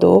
2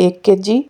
1 kg،